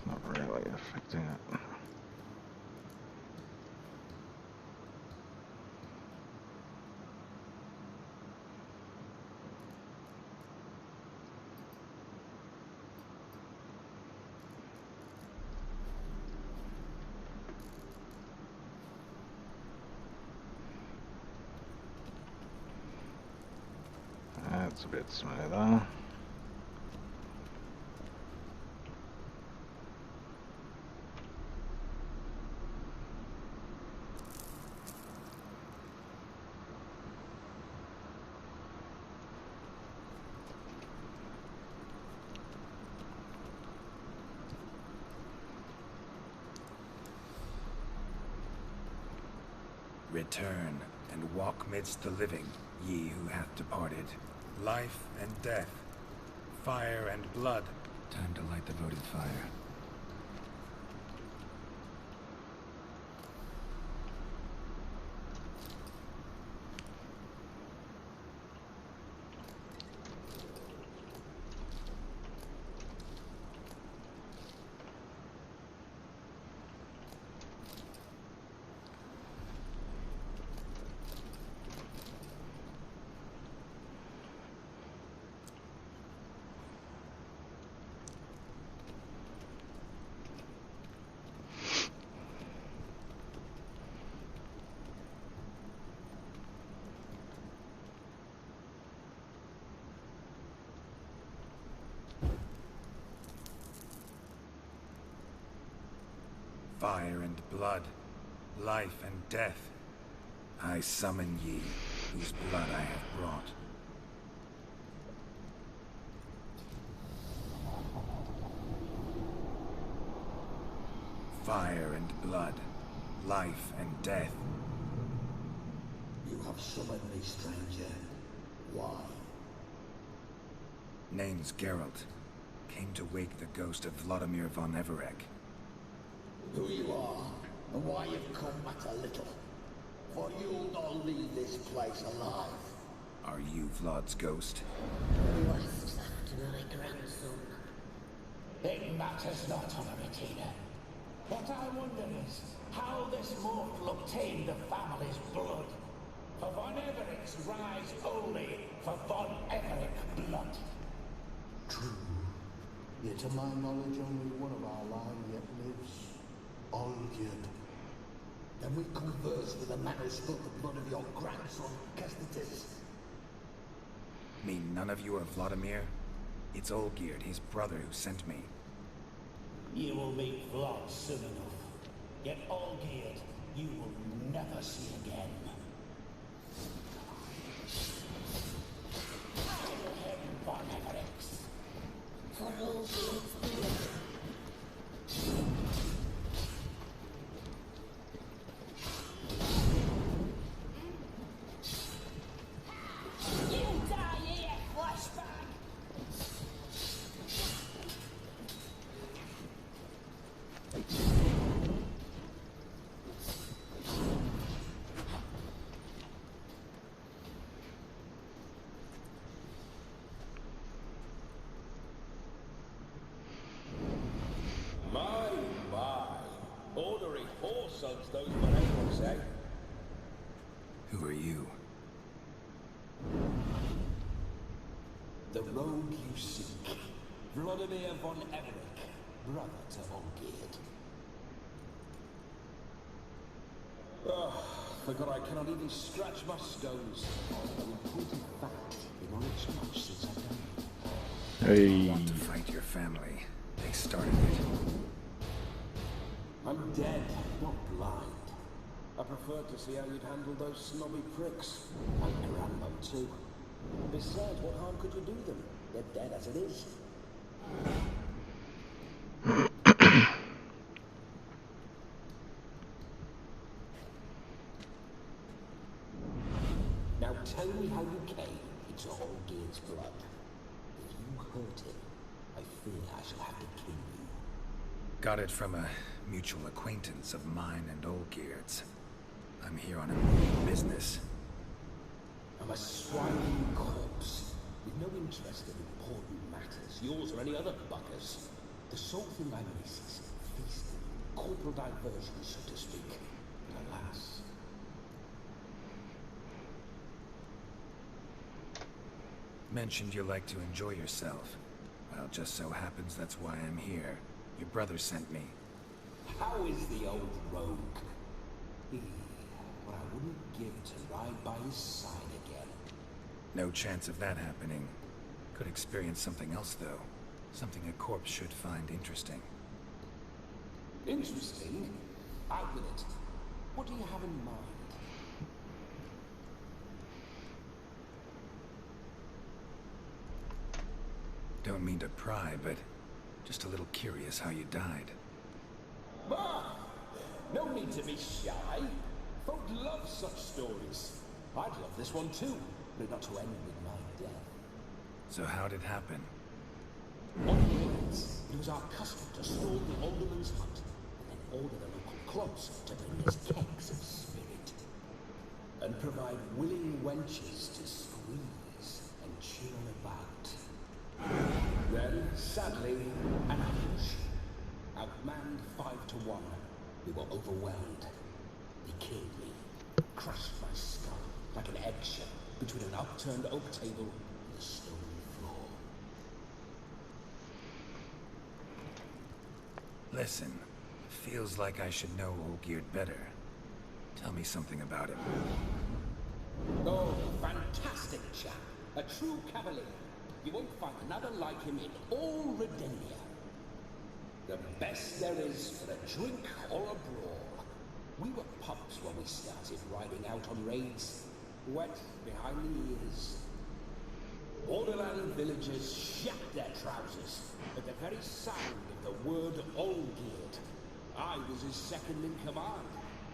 Not really affecting it. That's a bit smoother. Return and walk midst the living, ye who hath departed. Life and death, fire and blood. Time to light the votive fire. Fire and blood, life and death. I summon ye, whose blood I have brought. Fire and blood, life and death. You have summoned me, stranger. Why? Name's Geralt. Came to wake the ghost of Vladimir von Everec. Who you are, and why you've come matter little. For you'll not leave this place alive. Are you Vlad's ghost? You asked after my grandson. It matters not, Honoratina. What I wonder is how this mortal obtained the family's blood. For von Everic's rise only for von Everec blood. True. Yet to my knowledge only one of our line yet lives. Olgierd. Then we converse with the man who spilled the blood of your grandson, Kestetis. Mean none of you are Vladimir? It's Olgierd, his brother, who sent me. You will meet Vlad soon enough. Yet Olgierd, you will never see again. Hail him, von Everix. For all things You die here, flashback! My. Ornery whoresomes those Monarchs, eh? Who are you? The rogue you seek. Vladimir von Everec, brother to Olgierd. Forgot I cannot even scratch my stones. An important fact in all its much since I've done. Hey. Want to fight your family. They started it. I'm dead, not blind. I preferred to see how you'd handle those snobby pricks. And Grandmum too. Besides, what harm could you do them? They're dead as it is. Now tell me how you came into Olgierd's blood. If you hurt him, I fear I shall have to kill you. Got it from a mutual acquaintance of mine and Olgierd's. I'm here on a business. I'm a swine corpse with no interest in important matters, yours or any other buggers. The sole thing I miss is feasting, corporal diversion, so to speak. But alas. Mentioned you like to enjoy yourself. Well, just so happens that's why I'm here. Your brother sent me. How is the old rogue? What I wouldn't give to ride by his side again. No chance of that happening. Could experience something else, though. Something a corpse should find interesting. Interesting? Out with it. What do you have in mind? Don't mean to pry, but just a little curious how you died. Ah! No need to be shy. Folk love such stories. I'd love this one too, but not to end with my death. So how'd it happen? On raids, it was our custom to storm the alderman's hut, and then order the local clubs to bring us kegs of spirit. And provide willing wenches to squeeze and chill about. Then, sadly, an ambush. Outmanned 5 to 1. We were overwhelmed. They killed me, crushed my skull like an eggshell between an upturned oak table and the stone floor. Listen, feels like I should know Olgierd better. Tell me something about him. Oh, fantastic chap. A true cavalier. You won't find another like him in all Redenia. The best there is for a drink or a brawl. We were pups when we started riding out on raids, wet behind the ears. Borderland villagers shat their trousers at the very sound of the word Olgierd. I was his second in command,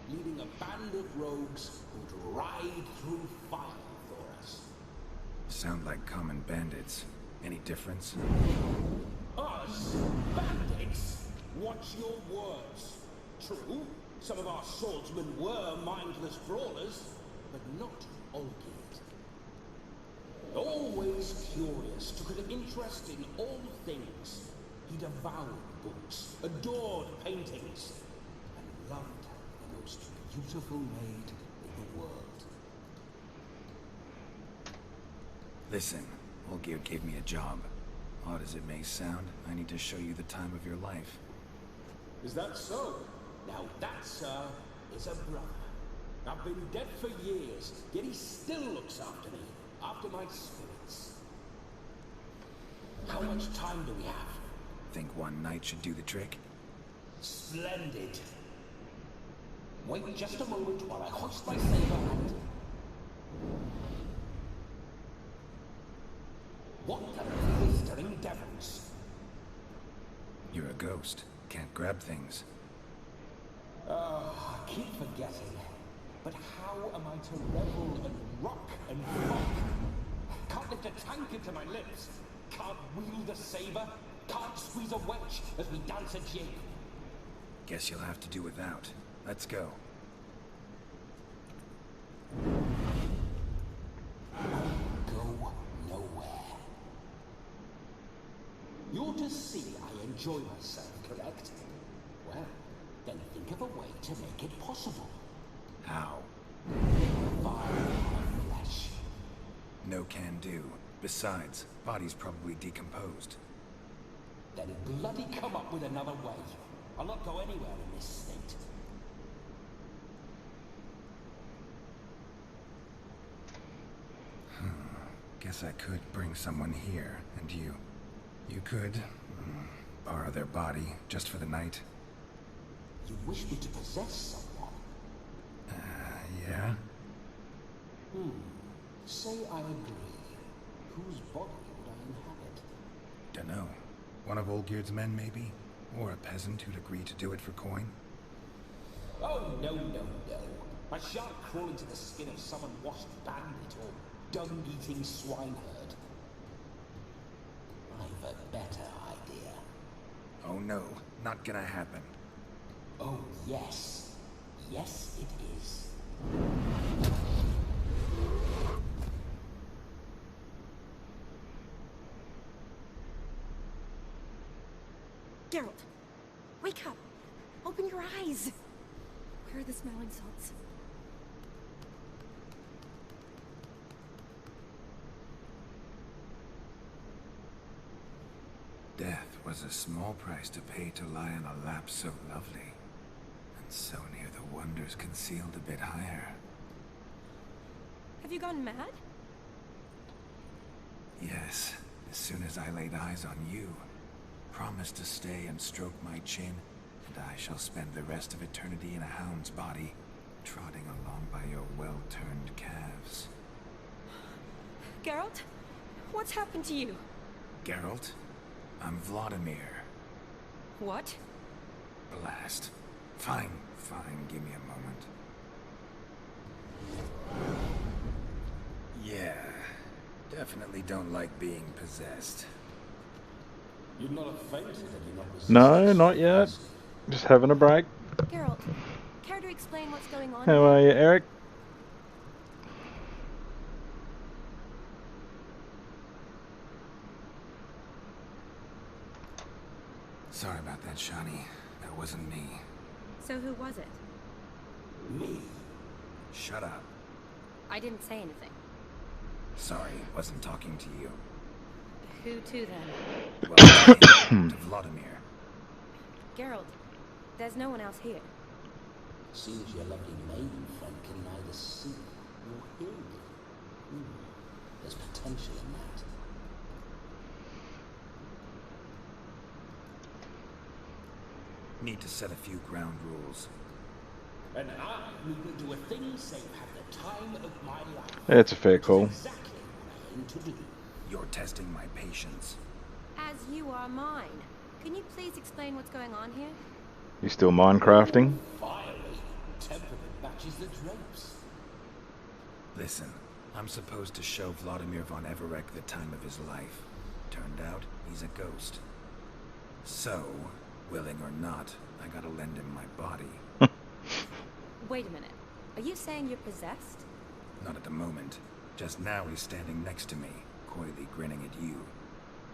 leading a band of rogues who'd ride through fire for us. Sound like common bandits. Any difference? Us? Bandits? Watch your words. True, some of our swordsmen were mindless brawlers, but not Olgierd. Always curious, took an interest in all things. He devoured books, adored paintings, and loved the most beautiful maid in the world. Listen, Olgierd gave me a job. Odd as it may sound, I need to show you the time of your life. Is that so? Now that, sir, is a brother. I've been dead for years, yet he still looks after me, after my spirits. How much time do we have? Think one night should do the trick? Splendid. Wait just a moment while I hoist my saber and... What the blistering devils? You're a ghost. Can't grab things. I keep forgetting. But how am I to revel and rock and rock? Can't lift a tank into my lips. Can't wield a saber. Can't squeeze a wench as we dance a jig. Guess you'll have to do without. Let's go. Go nowhere. You're to see I enjoy myself, correct? Well, then think of a way to make it possible. How? Fire my flesh. No can do. Besides, body's probably decomposed. Then bloody come up with another way. I'll not go anywhere in this state. Guess I could bring someone here, and you. You could borrow their body just for the night. You wish me to possess someone? Yeah? Say I agree. Whose body would I inhabit? Dunno. One of Olgierd's men, maybe? Or a peasant who'd agree to do it for coin? Oh, no, no, no. I shan't crawl into the skin of some unwashed bandit or dung-eating swineherd. I've a better idea. Oh no, not gonna happen. Oh, yes. Yes, it is. Geralt, wake up! Open your eyes! Where are the smelling salts? Death was a small price to pay to lie on a lap so lovely, and so near the wonders concealed a bit higher. Have you gone mad? Yes, as soon as I laid eyes on you, promised to stay and stroke my chin, and I shall spend the rest of eternity in a hound's body, trotting along by your well-turned calves. Geralt? What's happened to you? Geralt, I'm Vladimir. What? Blast. Fine, give me a moment. Yeah, definitely don't like being possessed. You'd not have fainted had you not resisted. No, not yet. Just having a break. Geralt, care to explain what's going on? How are you, Eric? Sorry about that, Shani. That wasn't me. So who was it? Me? Shut up. I didn't say anything. Sorry, wasn't talking to you. Who to then? Well, to Vladimir. Geralt, there's no one else here. Seems your lovely maiden friend can neither see nor hear you. There's potential in that. Need to set a few ground rules. And I needn't do a thing save have the time of my life. It's a fair call. Exactly what I aim to do. You're testing my patience. As you are mine. Can you please explain what's going on here? You still Minecrafting? Fiery. Temperament matches the drapes. Listen, I'm supposed to show Vladimir von Everec the time of his life. Turned out, he's a ghost. So, willing or not, I gotta lend him my body. Wait a minute. Are you saying you're possessed? Not at the moment. Just now he's standing next to me, coyly grinning at you.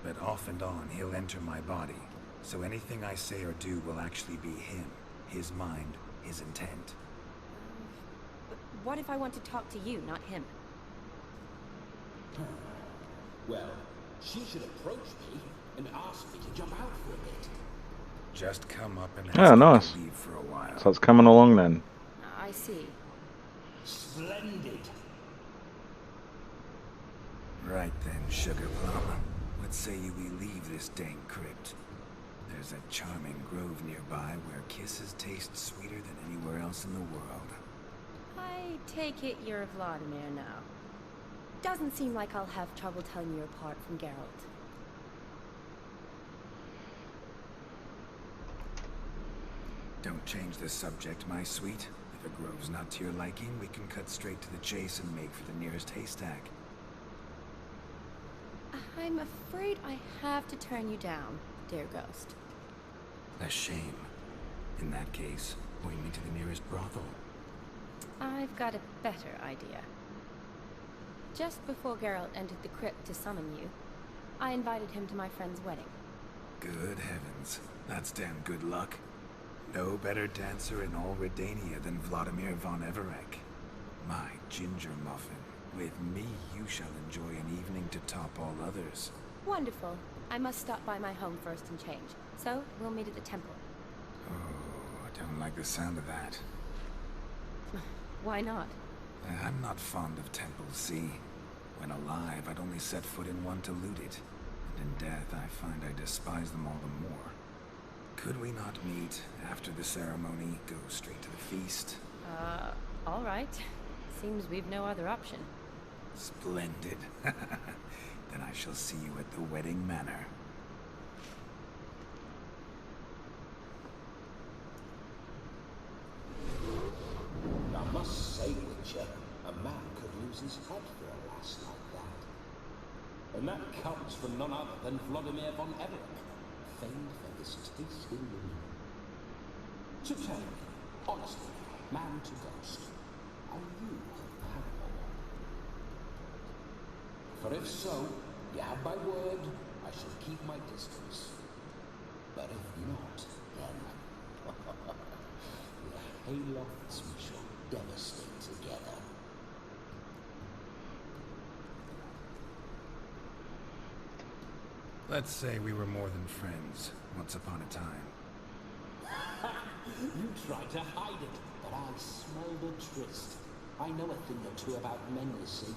But off and on, he'll enter my body. So anything I say or do will actually be him. His mind, his intent. But what if I want to talk to you, not him? Well, she should approach me and ask me to jump out for a bit. Just come up and Ah, ask him nice. to leave for a while. So it's coming along then. I see. Splendid. Right then, Sugar Plum. What say you we leave this dank crypt? There's a charming grove nearby where kisses taste sweeter than anywhere else in the world. I take it you're Vladimir now. Doesn't seem like I'll have trouble telling you apart from Geralt. Don't change the subject, my sweet. If a grove's not to your liking, we can cut straight to the chase and make for the nearest haystack. I'm afraid I have to turn you down, dear ghost. A shame. In that case, point me to the nearest brothel. I've got a better idea. Just before Geralt entered the crypt to summon you, I invited him to my friend's wedding. Good heavens. That's damn good luck. No better dancer in all Redania than Vladimir von Everec. My ginger muffin. With me, you shall enjoy an evening to top all others. Wonderful. I must stop by my home first and change. So, we'll meet at the temple. Oh, I don't like the sound of that. Why not? I'm not fond of temples, see? When alive, I'd only set foot in one to loot it. And in death, I find I despise them all the more. Could we not meet after the ceremony, go straight to the feast? All right. Seems we've no other option. Splendid. Then I shall see you at the wedding manor. I must say, Witcher, a man could lose his head for a lass like that. And that comes from none other than Vladimir von Everec, famed for his taste in women. So tell me, honestly, man to ghost, are you compatible? For if so, you have my word, I shall keep my distance. But if not... haylofts we shall devastate together. Let's say we were more than friends, once upon a time. You tried to hide it, but I smelled a tryst. I know a thing or two about men, you see.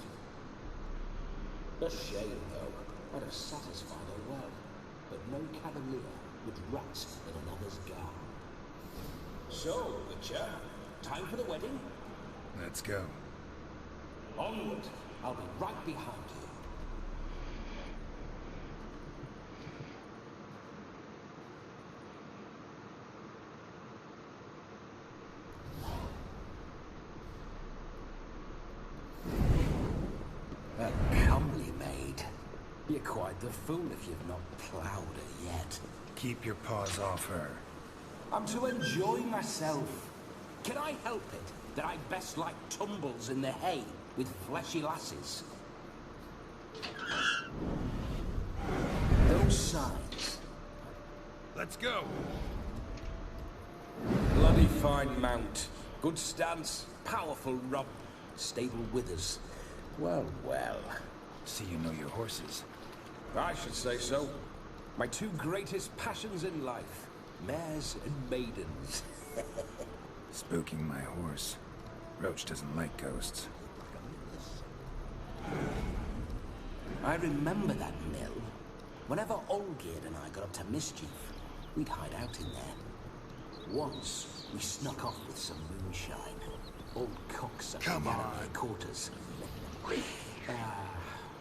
A shame, though. I'd have satisfied her well, but no cavalier would rot in another's gown. So, Witcher, time for the wedding? Let's go. Onward! I'll be right behind you. A comely maid. You're quite the fool if you've not ploughed her yet. Keep your paws off her. I'm to enjoy myself. Can I help it that I best like tumbles in the hay with fleshy lasses? Those signs. Let's go. Bloody fine mount. Good stance, powerful rump, stable withers. Well, well. See you know your horses. I should say so. My two greatest passions in life. Mares and maidens. Spooking my horse. Roach doesn't like ghosts. I remember that mill. Whenever Olgierd and I got up to mischief, we'd hide out in there. Once, we snuck off with some moonshine. Old cocksucker Come got on. at their quarters. Those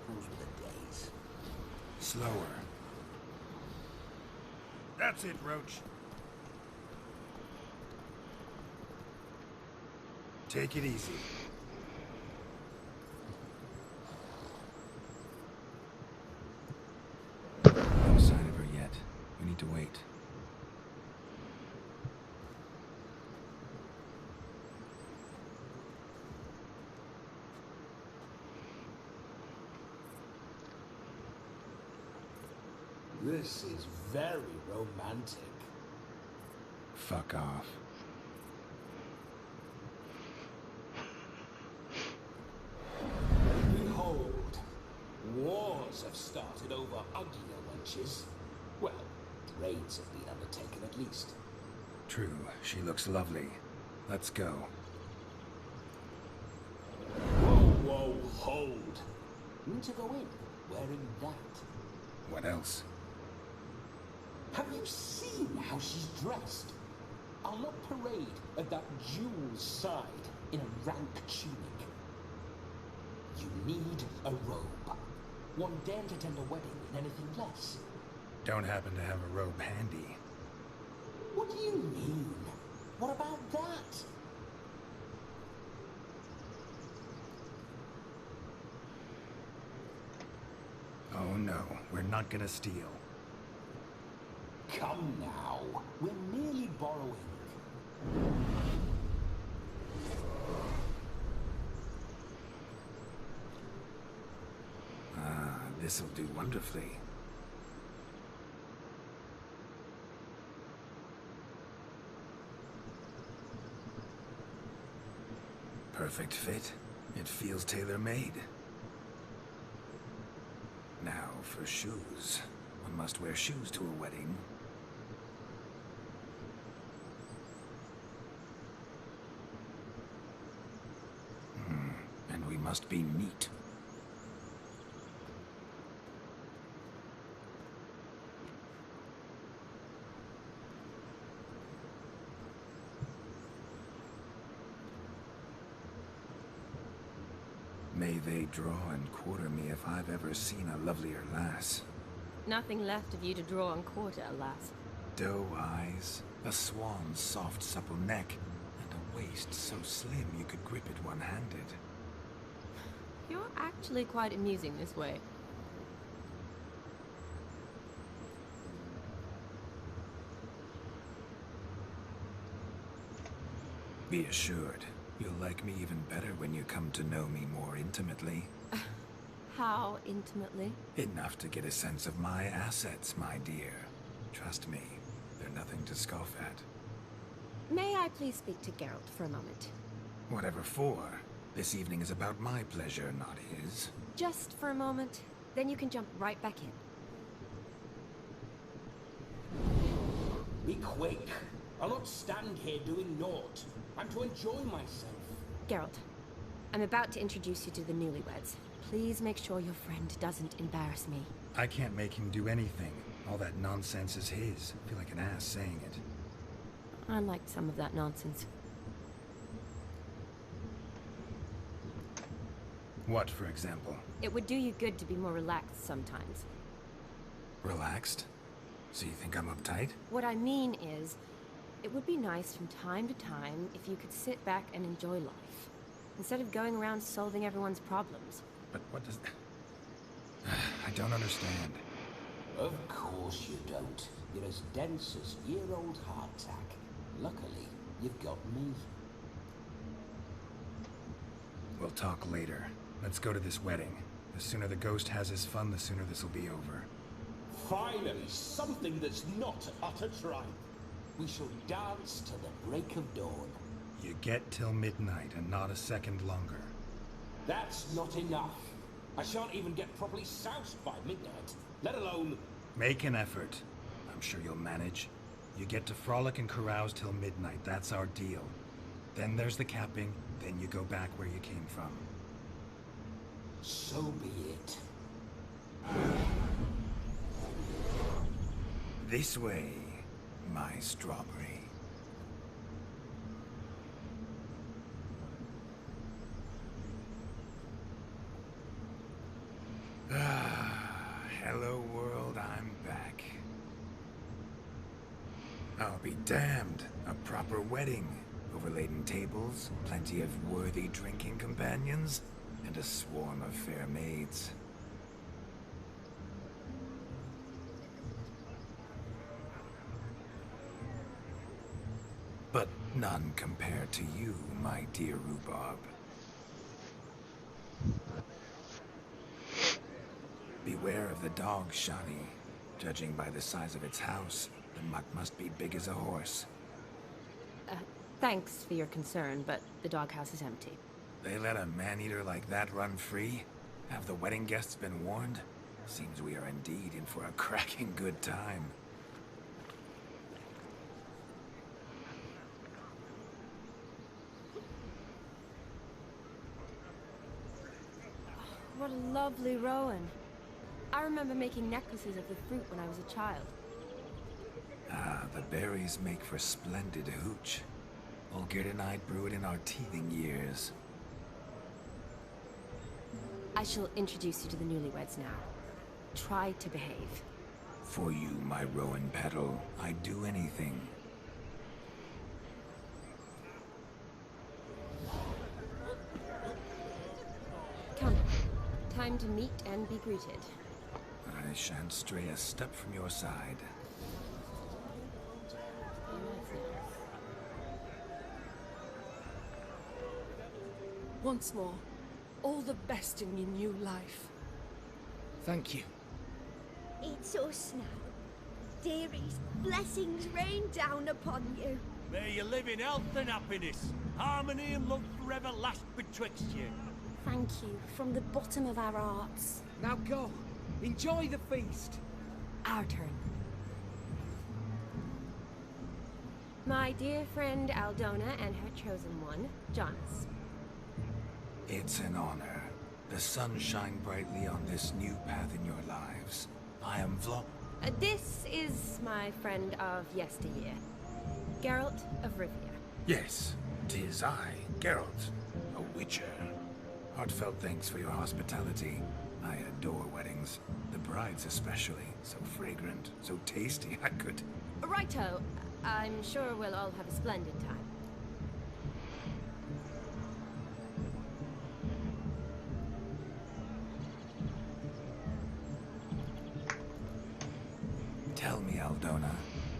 were the days. Slower. That's it, Roach. Take it easy. No sign of her yet. We need to wait. This is very romantic. Fuck off. Behold, wars have started over uglier wenches. Well, raids have been undertaken at least. True, she looks lovely. Let's go. Whoa, hold. You need to go in, wearing that. What else? Have you seen how she's dressed? I'll not parade at that jewel's side in a rank tunic. You need a robe. One daren't attend a wedding in anything less. Don't happen to have a robe handy. What do you mean? What about that? Oh no, we're not gonna steal. Come now, we're merely borrowing. Ah, this'll do wonderfully. Perfect fit. It feels tailor-made. Now for shoes. One must wear shoes to a wedding. And we must be neat. May they draw and quarter me if I've ever seen a lovelier lass. Nothing left of you to draw and quarter, alas. Doe eyes, a swan's soft supple neck, and a waist so slim you could grip it one-handed. You're actually quite amusing this way. Be assured, you'll like me even better when you come to know me more intimately. How intimately? Enough to get a sense of my assets, my dear. Trust me, they're nothing to scoff at. May I please speak to Geralt for a moment? Whatever for. This evening is about my pleasure, not his. Just for a moment, then you can jump right back in. Be quick. I'll not stand here doing naught. I'm to enjoy myself. Geralt, I'm about to introduce you to the newlyweds. Please make sure your friend doesn't embarrass me. I can't make him do anything. All that nonsense is his. I feel like an ass saying it. I liked some of that nonsense. What, for example? It would do you good to be more relaxed sometimes. Relaxed? So you think I'm uptight? What I mean is, it would be nice from time to time if you could sit back and enjoy life, instead of going around solving everyone's problems. But what does... I don't understand. Of course you don't. You're as dense as year-old hardtack. Luckily, you've got me. We'll talk later. Let's go to this wedding. The sooner the ghost has his fun, the sooner this will be over. Finally, something that's not utter tripe. We shall dance till the break of dawn. You get till midnight and not a second longer. That's not enough. I shan't even get properly soused by midnight, let alone... Make an effort. I'm sure you'll manage. You get to frolic and carouse till midnight. That's our deal. Then there's the capping, then you go back where you came from. So be it. This way, my strawberry. Hello world, I'm back. I'll be damned. A proper wedding. Overladen tables, plenty of worthy drinking companions, and a swarm of fair maids. But none compared to you, my dear Rhubarb. Beware of the dog, Shani. Judging by the size of its house, the mutt must be big as a horse. Thanks for your concern, but the doghouse is empty. They let a man-eater like that run free? Have the wedding guests been warned? Seems we are indeed in for a cracking good time. What a lovely rowan. I remember making necklaces of the fruit when I was a child. Ah, the berries make for splendid hooch. Olgerd and I brew it in our teething years. I shall introduce you to the newlyweds now. Try to behave. For you, my rowan petal, I'd do anything. Come. Time to meet and be greeted. I shan't stray a step from your side. Once more, all the best in your new life. Thank you. It's us now. Dearies, blessings rain down upon you. May you live in health and happiness. Harmony and love forever last betwixt you. Thank you from the bottom of our hearts. Now go. Enjoy the feast. Our turn. My dear friend Aldona and her chosen one, Jonas. It's an honor. The sun shine brightly on this new path in your lives. I am This is my friend of yesteryear, Geralt of Rivia. Yes, 'tis I, Geralt, a witcher. Heartfelt thanks for your hospitality. I adore weddings. The brides especially. So fragrant, so tasty, I could... Righto. I'm sure we'll all have a splendid time. Tell me, Aldona,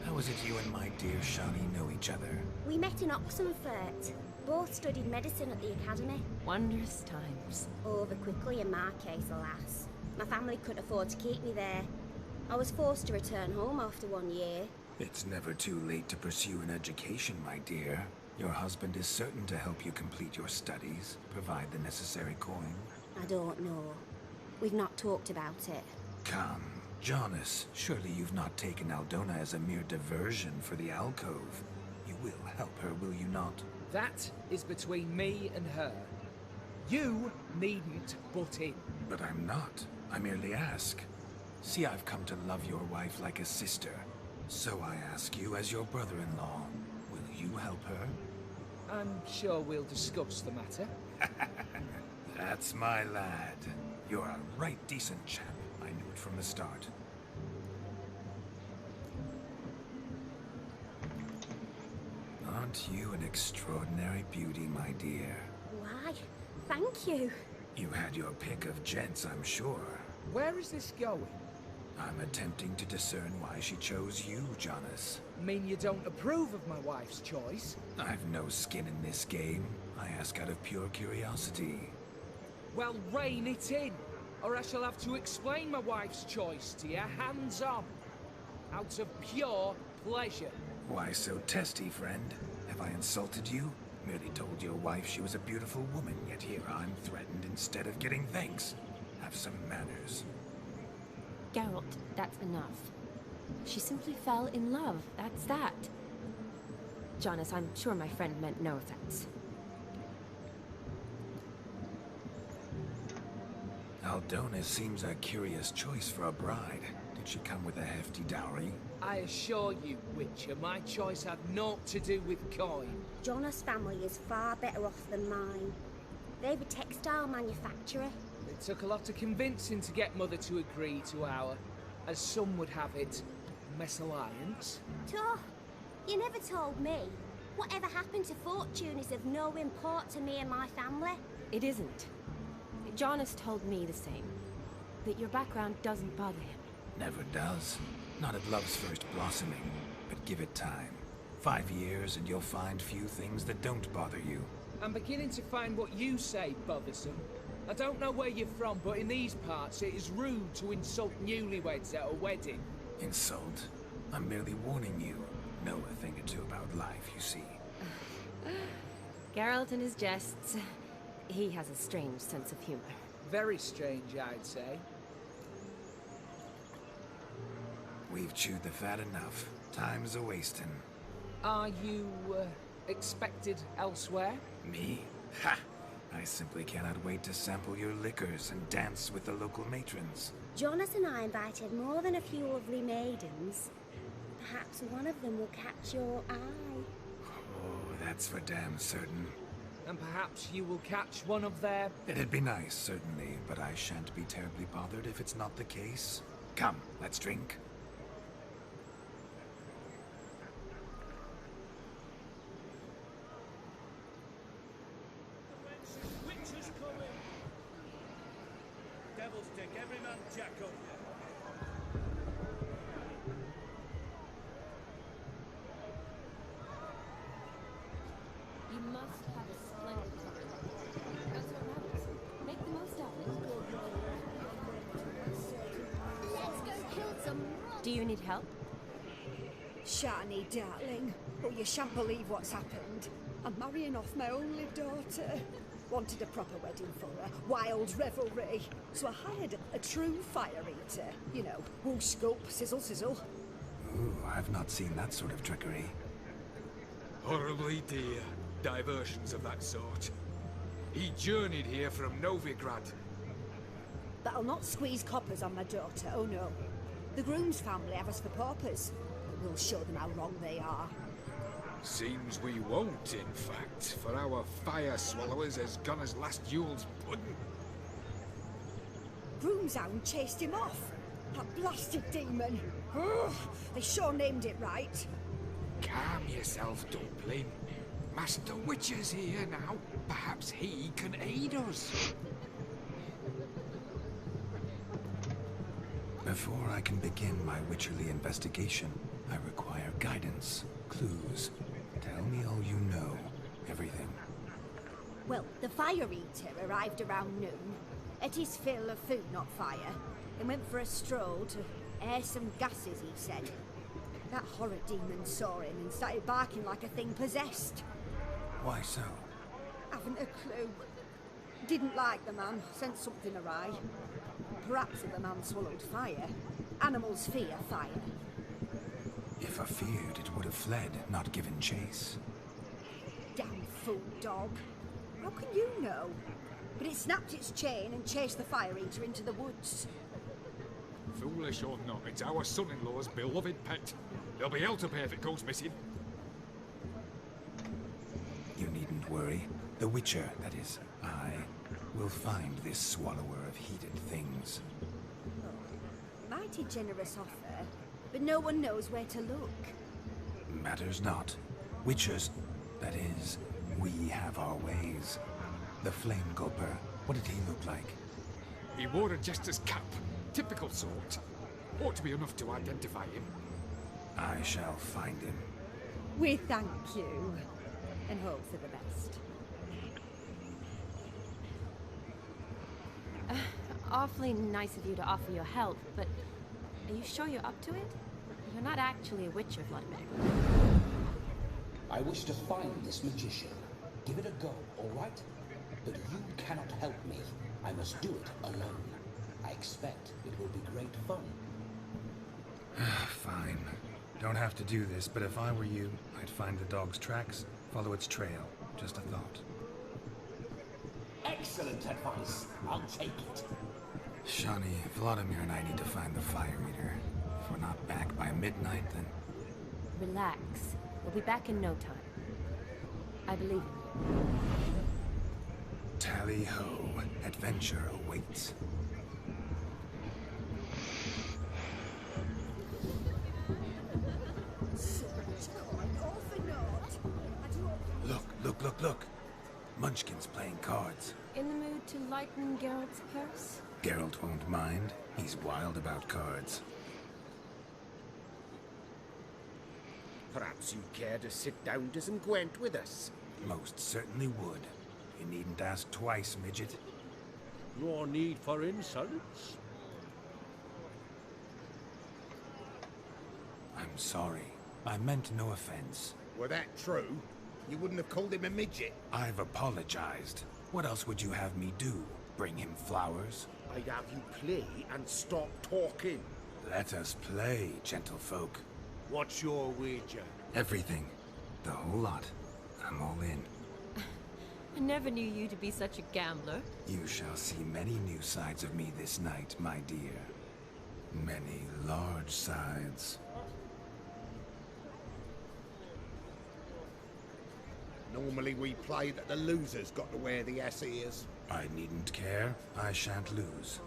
how is it you and my dear Shani know each other? We met in Oxenfurt. Both studied medicine at the academy. Wondrous times. Over quickly in my case, alas. My family couldn't afford to keep me there. I was forced to return home after 1 year. It's never too late to pursue an education, my dear. Your husband is certain to help you complete your studies, provide the necessary coin. I don't know. We've not talked about it. Come, Jonas, surely you've not taken Aldona as a mere diversion for the alcove. You will help her, will you not? That is between me and her. You needn't butt in. But I'm not. I merely ask. See, I've come to love your wife like a sister. So I ask you as your brother-in-law, will you help her? I'm sure we'll discuss the matter. That's my lad. You're a right decent chap. I knew it from the start. Aren't you an extraordinary beauty, my dear? Why? Thank you. You had your pick of gents, I'm sure. Where is this going? I'm attempting to discern why she chose you, Jonas. Mean you don't approve of my wife's choice? I've no skin in this game. I ask out of pure curiosity. Well, rein it in, or I shall have to explain my wife's choice to you hands-on. Out of pure pleasure. Why so testy, friend? Have I insulted you? Merely told your wife she was a beautiful woman, yet here I'm threatened instead of getting thanks. Have some manners. Geralt, that's enough. She simply fell in love, that's that. Jonas, I'm sure my friend meant no offense. Aldona seems a curious choice for a bride. Did she come with a hefty dowry? I assure you, Witcher, my choice had naught to do with coin. Jonas' family is far better off than mine. They're a textile manufacturer. It took a lot of convincing to get Mother to agree to our, as some would have it, mesalliance. Toh, you never told me. Whatever happened to fortune is of no import to me and my family. It isn't. Jonas told me the same. That your background doesn't bother him. Never does. Not at love's first blossoming. But give it time. 5 years and you'll find few things that don't bother you. I'm beginning to find what you say bothersome. I don't know where you're from, but in these parts it is rude to insult newlyweds at a wedding. Insult? I'm merely warning you. Know a thing or two about life, you see. Geralt and his jests. He has a strange sense of humor. Very strange, I'd say. We've chewed the fat enough. Time's a-wasting. Are you, expected elsewhere? Me? Ha! I simply cannot wait to sample your liquors and dance with the local matrons. Jonas and I invited more than a few lovely maidens. Perhaps one of them will catch your eye. Oh, that's for damn certain. And perhaps you will catch one of their... It'd be nice, certainly, but I shan't be terribly bothered if it's not the case. Come, let's drink. Witches coming! Devil's dick, every man jack up. You must have a splendid time. That's what matters. Make the most of it. Let's go kill some. Do you need help? Shani, darling. Oh, you shan't believe what's happened. I'm marrying off my only daughter. Wanted a proper wedding for her. Wild revelry. So I hired a true fire eater. You know, whoosh, scope, sizzle, sizzle. Ooh, I've not seen that sort of trickery. Horribly dear diversions of that sort. He journeyed here from Novigrad. That'll not squeeze coppers on my daughter, oh no. The groom's family have us for paupers. But we'll show them how wrong they are. Seems we won't, in fact, for our fire swallowers has gone as last Yule's pudding. Groomshound chased him off. That blasted demon. Ugh, they sure named it right. Calm yourself, Dumpling. Master Witcher's here now. Perhaps he can aid us. Before I can begin my witcherly investigation, I require guidance, clues. Tell me all you know. Everything. Well, the fire eater arrived around noon. Ate his fill of food, not fire. And went for a stroll to air some gases, he said. That horror demon saw him and started barking like a thing possessed. Why so? Haven't a clue. Didn't like the man, sensed something awry. Perhaps if the man swallowed fire. Animals fear fire. If I feared, it would have fled, not given chase. Damn fool dog. How can you know? But it snapped its chain and chased the fire eater into the woods. Foolish or not, it's our son-in-law's beloved pet. There'll be hell to pay if it goes missing. You needn't worry. The Witcher, that is, I, will find this swallower of heated things. Mighty generous offer, but no one knows where to look. Matters not. Witchers, that is, we have our ways. The Flame Gulper, what did he look like? He wore a jester's cap. Typical sort. Ought to be enough to identify him. I shall find him. We thank you, and hope for the best. Awfully nice of you to offer your help, but are you sure you're up to it? You're not actually a Witcher, Vladimir. I wish to find this magician. Give it a go, all right? But you cannot help me. I must do it alone. I expect it will be great fun. Fine. Don't have to do this, but if I were you, I'd find the dog's tracks, follow its trail. Just a thought. Excellent advice. I'll take it. Shani, Vladimir and I need to find the Fire Eater. If we're not back by midnight, then... Relax. We'll be back in no time. I believe in you. Tally-ho. Adventure awaits. Look. Munchkin's playing cards. In the mood to lighten Geralt's purse? Geralt won't mind. He's wild about cards. Perhaps you'd care to sit down to some Gwent with us? Most certainly would. You needn't ask twice, midget. No need for insults. I'm sorry. I meant no offense. Were that true? You wouldn't have called him a midget? I've apologized. What else would you have me do? Bring him flowers? I'd have you play and stop talking. Let us play, gentlefolk. What's your wager? Everything. The whole lot. I'm all in. I never knew you to be such a gambler. You shall see many new sides of me this night, my dear. Many large sides. Normally we play that the loser's got to wear the ass ears. I needn't care. I shan't lose.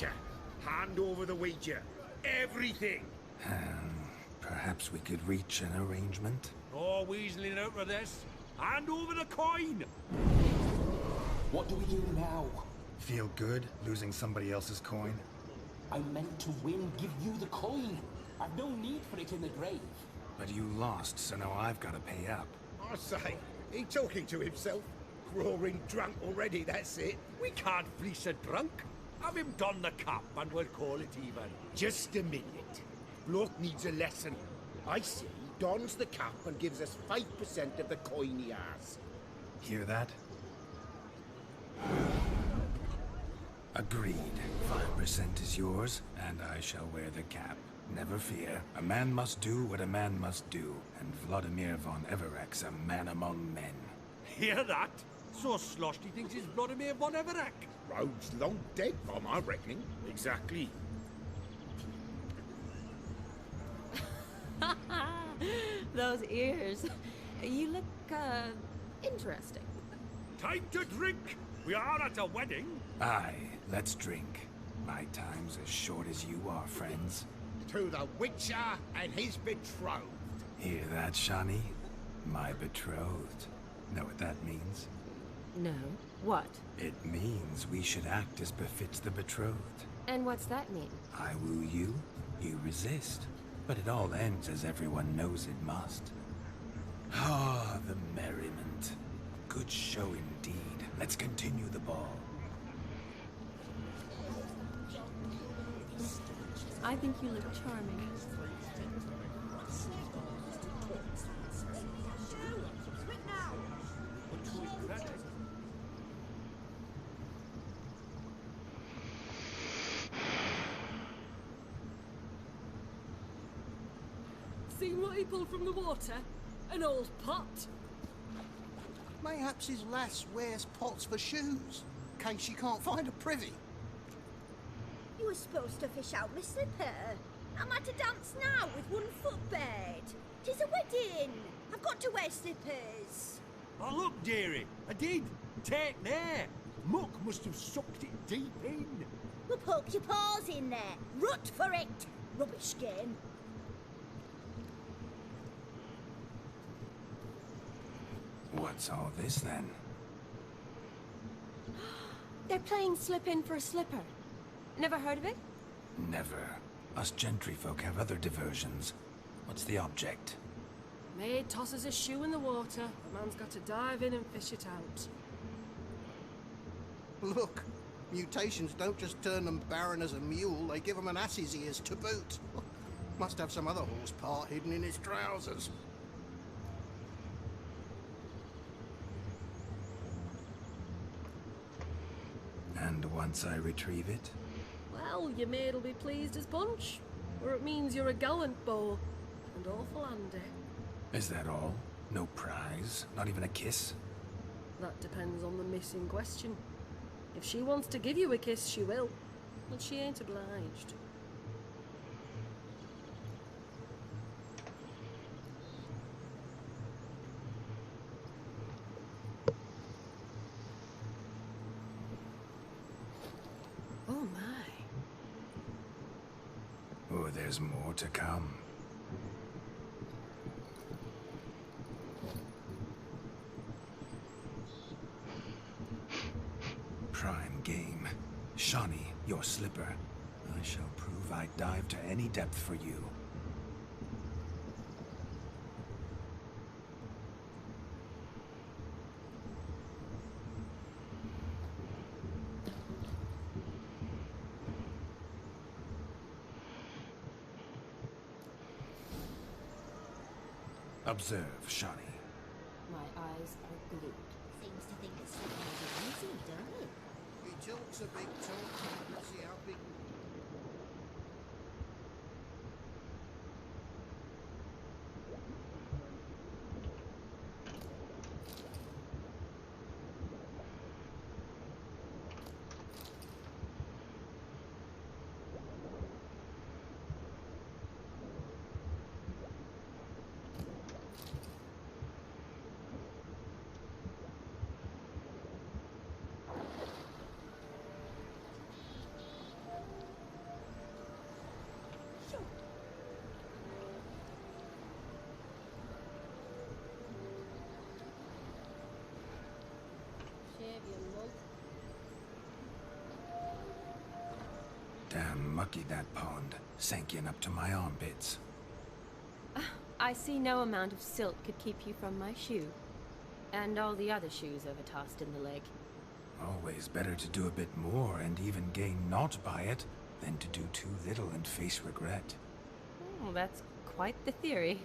Witcher, hand over the wager. Everything. Perhaps we could reach an arrangement? No weaseling out of this. Hand over the coin! What do we do now? Feel good losing somebody else's coin? I meant to win, give you the coin. I've no need for it in the grave. But you lost, so now I've got to pay up. I say, he talking to himself. Roaring drunk already, that's it. We can't fleece a drunk. Have him don the cap and we'll call it even. Just a minute. Bloke needs a lesson. I say, dons the cap and gives us 5% of the coin he has. Hear that? Agreed. 5% is yours, and I shall wear the cap. Never fear. A man must do what a man must do, and Vladimir von Everek's a man among men. Hear that? So sloshed he thinks he's Vladimir von Everek. Rhodes long dead, by my reckoning. Exactly. Those ears. You look, interesting. Time to drink! We are at a wedding. Aye, let's drink. My time's as short as you are, friends. To the Witcher and his betrothed. Hear that, Shani? My betrothed. Know what that means? No. What? It means we should act as befits the betrothed. And what's that mean? I woo you, you resist. But it all ends as everyone knows it must. Ah, the merriment. Good show indeed. Let's continue the ball. I think you look charming. Seen what he pulled from the water? An old pot? Mayhaps his lass wears pots for shoes, in case she can't find a privy. You were supposed to fish out my slipper. I'm at a dance now with one foot bared. 'Tis a wedding. I've got to wear slippers. Oh, look, dearie. I did. Take there. Muck must have sucked it deep in. Well, poke your paws in there. Rut for it. Rubbish game. What's all this then? They're playing slip in for a slipper. Never heard of it? Never. Us gentry folk have other diversions. What's the object? Maid tosses a shoe in the water. The man's got to dive in and fish it out. Look, mutations don't just turn them barren as a mule, they give them an ass's ears to boot. Must have some other horse part hidden in his trousers. And once I retrieve it? Well, your maid'll be pleased as punch. Or it means you're a gallant beau. And awful handy. Is that all? No prize? Not even a kiss? That depends on the miss in question. If she wants to give you a kiss, she will. But she ain't obliged. Oh my. Oh, there's more to come. Prime game. Shani, your slipper. I shall prove I dive to any depth for you. Observe, Shani. My eyes are glued. Seems to think it's something easy, don't it? He talks a big talk. Let's see how big. Damn mucky that pond. Sank in up to my armpits. I see no amount of silt could keep you from my shoe. And all the other shoes overtossed in the lake. Always better to do a bit more and even gain naught by it than to do too little and face regret. Oh, that's quite the theory.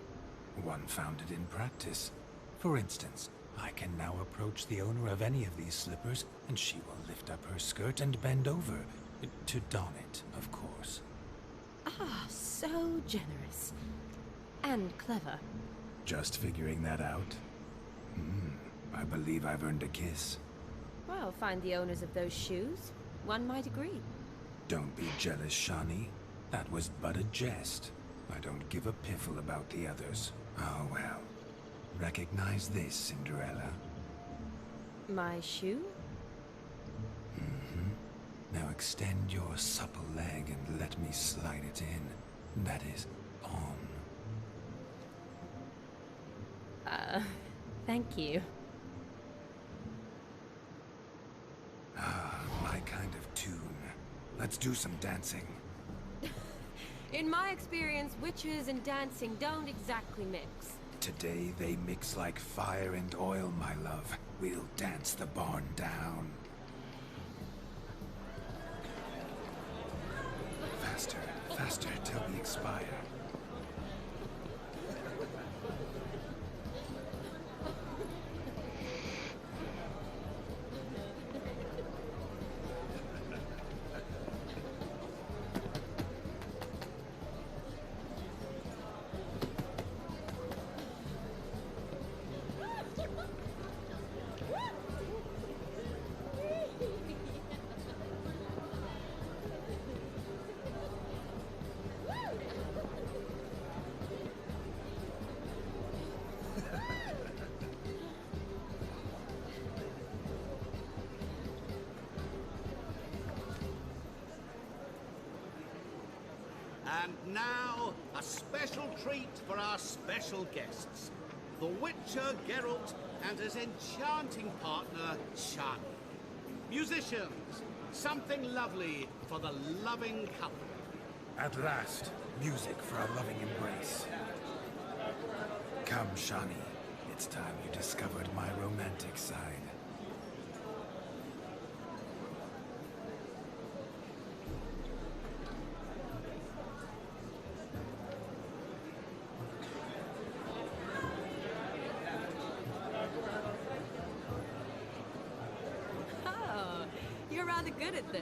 One founded in practice. For instance, I can now approach the owner of any of these slippers, and she will lift up her skirt and bend over. To don it, of course. Ah, so generous. And clever. Just figuring that out? I believe I've earned a kiss. Well, find the owners of those shoes. One might agree. Don't be jealous, Shani. That was but a jest. I don't give a piffle about the others. Oh well. Recognize this, Cinderella. My shoe? Now extend your supple leg and let me slide it in. That is, on. Thank you. Ah, my kind of tune. Let's do some dancing. In my experience, witches and dancing don't exactly mix. Today they mix like fire and oil, my love. We'll dance the barn down. Faster, faster till we expire. And now, a special treat for our special guests. The Witcher Geralt and his enchanting partner, Shani. Musicians, something lovely for the loving couple. At last, music for a loving embrace. Come, Shani. It's time you discovered my romantic side. Oh, you're rather good at this.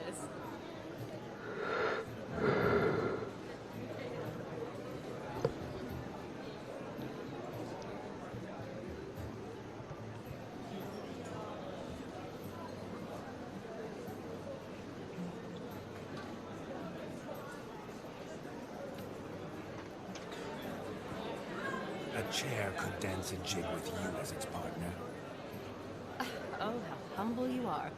A chair could dance a jig with you as its partner. Oh, how humble you are.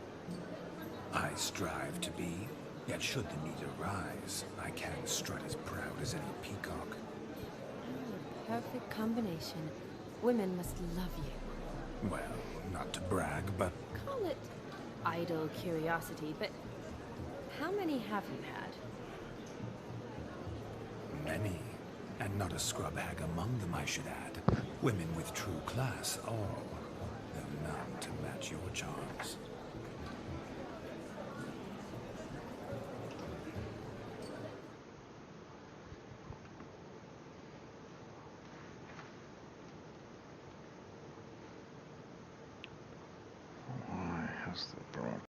I strive to be, yet should the need arise, I can strut as proud as any peacock. Oh, perfect combination. Women must love you. Well, not to brag, but... Call it idle curiosity, but how many have you had? Many. And not a scrub hag among them, I should add. Women with true class, all. Though none to match your charms.